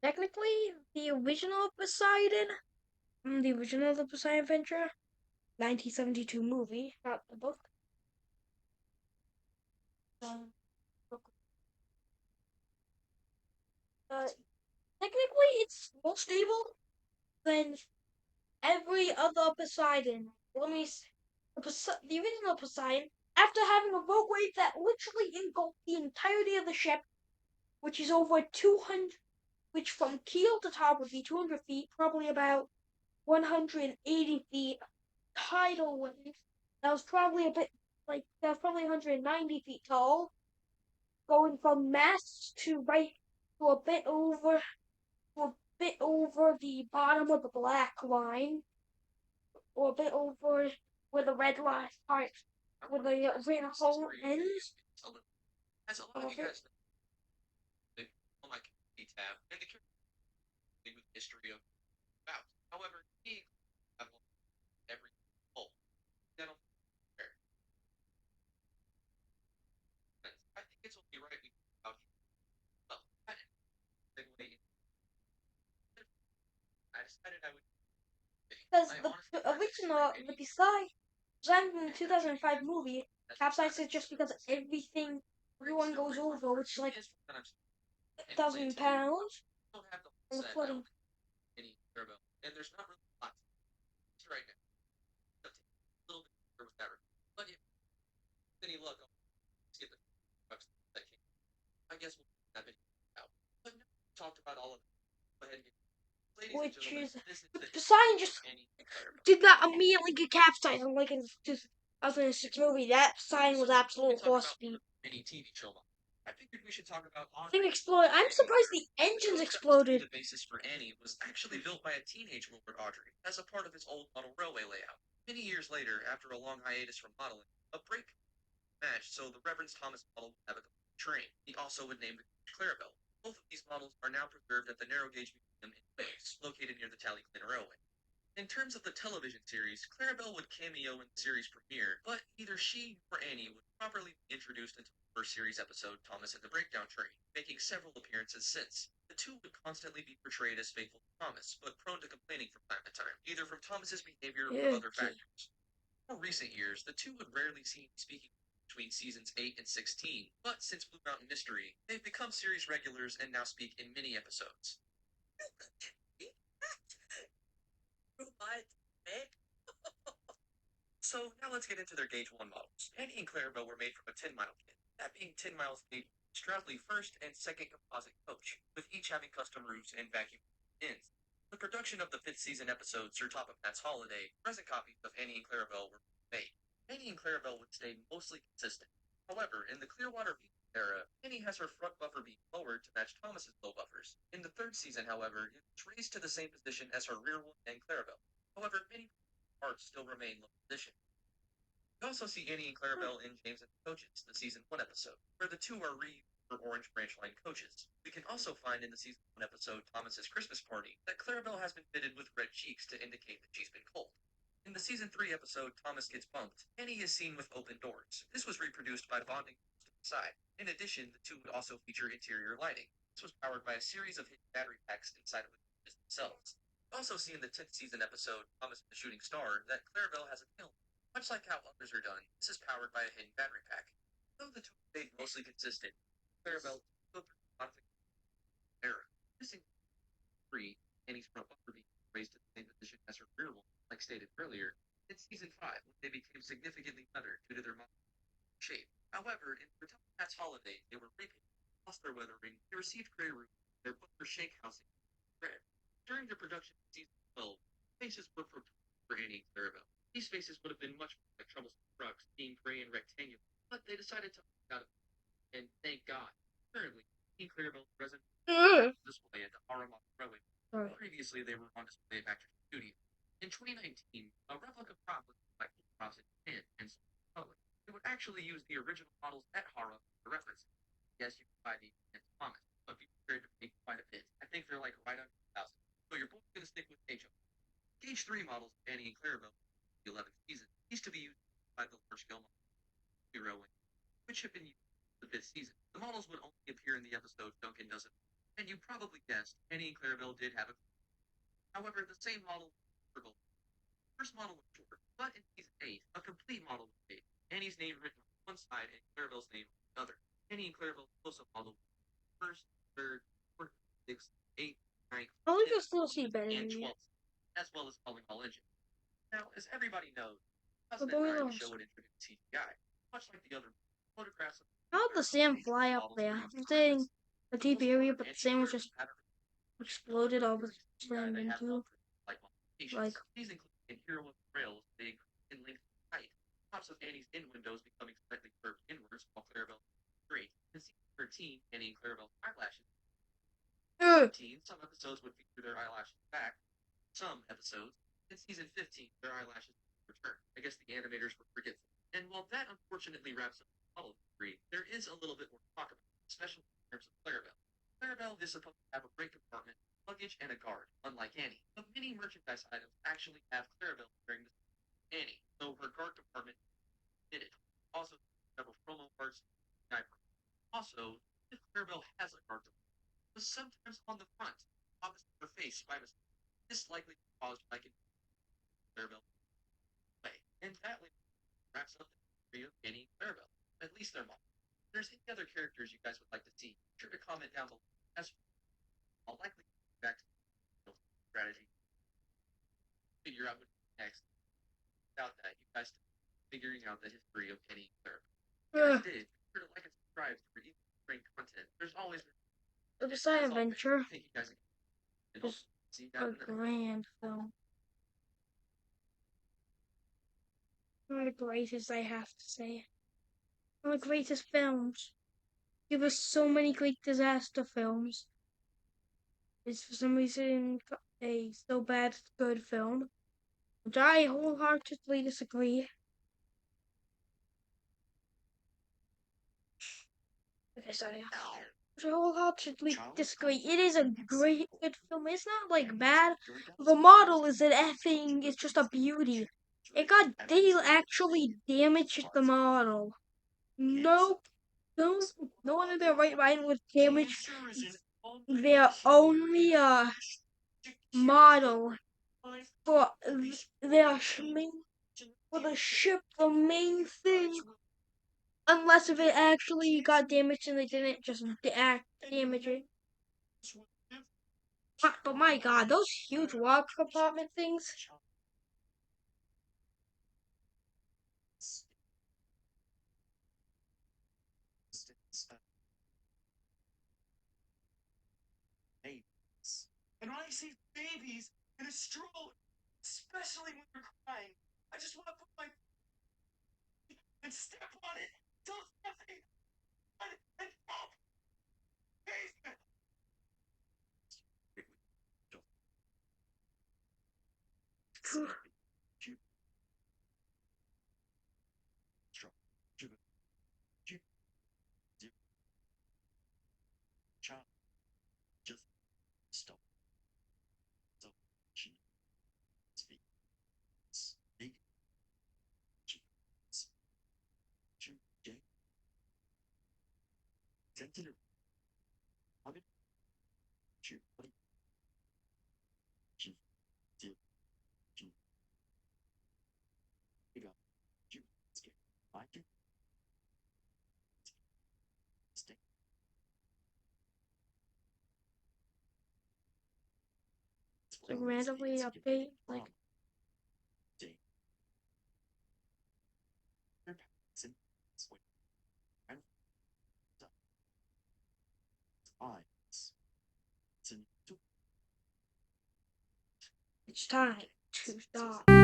Technically, the original The Poseidon Adventure, 1972 movie, not the book. Um, uh, Technically, it's more stable than every other Poseidon. The original Poseidon, after having a rogue wave that literally engulfed the entirety of the ship, which is over 200, which from keel to top would be 200 feet, probably about 180 feet tidal wave. That was probably 190 feet tall, going from mast to a bit over the bottom of the black line, or a bit over where the red line part, where the red hole ends. As a lot of you guys know, on my tab, and the with history of about. However, he have every full. I don't care. I think it's only right we talk about well, I decided I would Because the original, the design 2005 movie capsizes just because everyone goes over, which is like 1,000 pounds, don't have the and the set. flooding. Any turbo, and there's not really a lot right now. A little bit with that, but if any luck, I'll get the bucks that came. I guess we'll have it out. But no, we talked about all of it. Go ahead and get. Ladies and Which gentlemen, is, this is but the Poseidon just did not immediately get capsized, unlike in the 2006 movie. That Poseidon was absolute horse speed. Any TV show. I figured we should talk about Thing exploded. I'm surprised the engines exploded. The basis for Annie was actually built by a teenage Lord Audrey as a part of his old model railway layout. Many years later, after a long hiatus from modeling, a break matched so the Reverend Thomas model would have a train. He also would name the Clarabelle. Both of these models are now preserved at the Narrow Gauge Museum in Wales, located near the Tallyclin Railway. In terms of the television series, Clarabelle would cameo in the series premiere, but neither she nor Annie would properly be introduced until the first series episode, Thomas and the Breakdown Train, making several appearances since. The two would constantly be portrayed as faithful to Thomas, but prone to complaining from time to time, either from Thomas's behavior or other factors. In more recent years, the two would rarely seem speaking between seasons 8 and 16, but since Blue Mountain Mystery, they've become series regulars and now speak in mini episodes. So now let's get into their Gauge 1 models. Annie and Clarabelle were made from a 10-mile kit, that being 10 miles gauge Stradley first and second composite coach, with each having custom roofs and vacuum ends. The production of the 5th season episode Sir Topham-Hatt's Holiday, present copies of Annie and Clarabelle were made. Annie and Clarabelle would stay mostly consistent. However, in the Clearwater era, Annie has her front buffer beam lowered to match Thomas's low buffers. In the 3rd season, however, it was raised to the same position as her rear one and Clarabelle. However, many parts still remain low position. We also see Annie and Clarabelle in James and the Coaches, the season 1 episode, where the two are reused for Orange Branch Line coaches. We can also find in the season 1 episode, Thomas's Christmas Party, that Clarabelle has been fitted with red cheeks to indicate that she's been cold. In the season 3 episode, Thomas Gets Bumped, Annie is seen with open doors. This was reproduced by bonding to the side. In addition, the two would also feature interior lighting. This was powered by a series of hidden battery packs inside of the coaches themselves. We also see in the 10th season episode, Thomas the Shooting Star, that Clarabelle has a tail. Much like how others are done, this is powered by a hidden battery pack. Though the two stayed mostly consistent, Clarabelle still modification era. Missing 3, Annie's front bumper being raised to the same position as her rear one, like stated earlier, in season 5, when they became significantly better due to their shape. However, in Return Holiday, they were repainted, lost their weathering, they received gray roof, their butler shake housing red. During the production of season 12, faces were for Annie and Clarabelle. These faces would have been much more like troublesome trucks, being gray and rectangular, but they decided to out of it. And thank God, currently, Annie and Clarabelle present display at the Aramat Railway. Right. Previously, they were on display at Factory Studio. In 2019, a replica prop was by props in Japan and public. They would actually use the original models at Hara for reference. Yes, you can buy these in Thomas, but be prepared to pay quite a bit. I think they're like right under 1,000. So you're both going to stick with Gauge. Gauge 3 models, Annie and Clarabelle, the 11th season, used to be used by the large-scale railway, which had been used in the 5th season. The models would only appear in the episode Duncan Doesn't And you probably guessed, Penny and Clarabelle did have a. However, the same model for both. The first model was short, but in season 8, a complete model was made. Annie's name written on one side and Clarabelle's name on the other. Penny and Clarabelle's close-up model was first, third, fourth, sixth, eighth, ninth, I like tenth, this little see better and than you. 12th, as well as calling all engines. Now, as everybody knows, The 2009 boilers. show would introduce CGI, much like the other photographs of How did the sand fly up there? I'm saying a deep area, but the sand was just exploded all the slammed into. Like, these include interior rails, big in length and height. Tops of Annie's in windows becoming slightly curved inwards, while Clarabelle straight. In season 13, Annie and Clarabelle's eyelashes. 13, some episodes would feature their eyelashes back. Some episodes. In season 15, their eyelashes return. I guess the animators were forgetful. And while that unfortunately wraps up the model three, there is a little bit more to talk about, especially in terms of Clarabelle. Clarabelle is supposed to have a brake compartment, luggage, and a guard, unlike Annie. But many merchandise items actually have Clarabelle wearing the Annie, so her guard compartment did it. Also, several promo parts, diaper. Also, if Clarabelle has a guard compartment, but sometimes on the front, opposite her face by mistake. This likely caused by Clarabelle way. And that wraps up the history of Annie and Clarabelle, at least their mom. If there's any other characters you guys would like to see, be sure to comment down below. As I'll likely go back to strategy, figure out what next. Without that, you guys figuring out the history of Annie and Clarabelle. If you guys did, be sure to like and subscribe for even great content. There's always the Design Adventure thank you guys again. is a grand film. One of the greatest, I have to say. One of the greatest films. There were so many great disaster films. It's for some reason a so bad good film, which I wholeheartedly disagree. Okay, sorry. I wholeheartedly disagree. It is a great good film. It's not like bad. The model is an effing. It's just a beauty. They actually damaged the model. No one in their right mind would damage their only model for their for the ship, the main thing. Unless if it actually got damaged and they didn't just damage it. But my god, those huge water compartment things. And when I see babies in a stroller, especially when they're crying, I just want to put my and step on it till nothing and pop. Just stop. So she speaks. Big. Sensitive. How did you? Like randomly update, like it's time to stop.